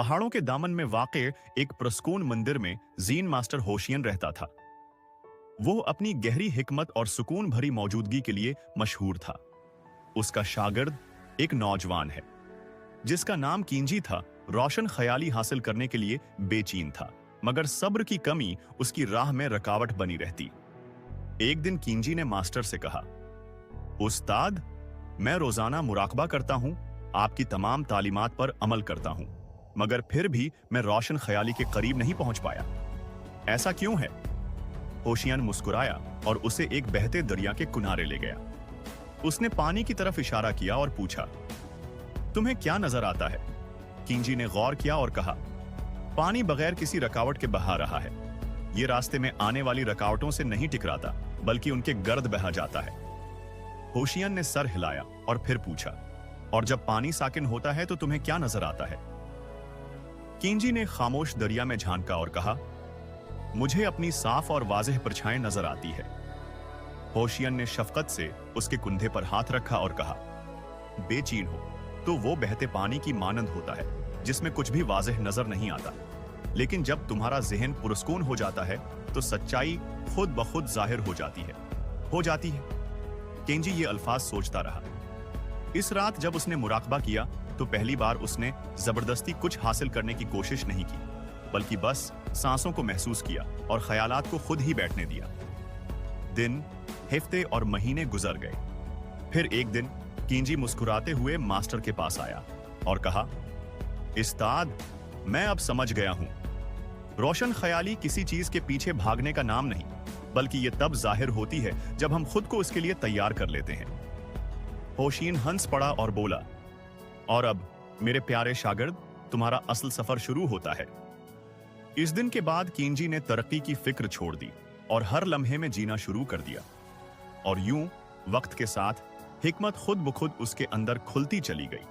पहाड़ों के दामन में वाक़े एक प्रस्कून मंदिर में जीन मास्टर होशियन रहता था। वो अपनी गहरी हिकमत और सुकून भरी मौजूदगी के लिए मशहूर था। उसका शागिर्द एक नौजवान है जिसका नाम कींजी था। रोशन ख्याली हासिल करने के लिए बेचैन था, मगर सब्र की कमी उसकी राह में रुकावट बनी रहती। एक दिन कींजी ने मास्टर से कहा, उस्ताद, मैं रोजाना मुराकबा करता हूं, आपकी तमाम तालीमात पर अमल करता हूं, मगर फिर भी मैं रोशन ख्याली के करीब नहीं पहुंच पाया। ऐसा क्यों है? होशियन मुस्कुराया और उसे एक बहते दरिया के किनारे ले गया। उसने पानी की तरफ इशारा किया और पूछा, तुम्हें क्या नजर आता है? कींजी ने गौर किया और कहा, पानी बगैर किसी रुकावट के बहा रहा है। ये रास्ते में आने वाली रुकावटों से नहीं टकराता, बल्कि उनके गर्द बहा जाता है। होशियन ने सर हिलाया और फिर पूछा, और जब पानी साकिन होता है तो तुम्हें क्या नजर आता है? कींजी ने खामोश दरिया में झांका और कहा, मुझे अपनी साफ और वाज़ेह परछाई नजर आती है। होशियन ने शफकत से उसके कुंधे पर हाथ रखा और कहा, बेचैन हो तो वो बहते पानी की मानंद होता है जिसमें कुछ भी वाज़ेह नजर नहीं आता, लेकिन जब तुम्हारा ज़हन पुरस्कून हो जाता है तो सच्चाई खुद ब खुद जाहिर हो जाती है। केंजी ये अल्फाज सोचता रहा। इस रात जब उसने मुराकबा किया तो पहली बार उसने जबरदस्ती कुछ हासिल करने की कोशिश नहीं की, बल्कि बस सांसों को महसूस किया और ख्यालात को खुद ही बैठने दिया। दिन, हफ्ते और महीने गुजर गए। फिर एक दिन कींजी मुस्कुराते हुए मास्टर के पास आया और कहा, उस्ताद, मैं अब समझ गया हूं, रोशन ख्याली किसी चीज के पीछे भागने का नाम नहीं, बल्कि यह तब जाहिर होती है जब हम खुद को उसके लिए तैयार कर लेते हैं। होशियन हंस पड़ा और बोला, और अब मेरे प्यारे शागिर्द, तुम्हारा असल सफर शुरू होता है। इस दिन के बाद कींजी ने तरक्की की फिक्र छोड़ दी और हर लम्हे में जीना शुरू कर दिया। और यूं वक्त के साथ हिकमत खुद ब खुद उसके अंदर खुलती चली गई।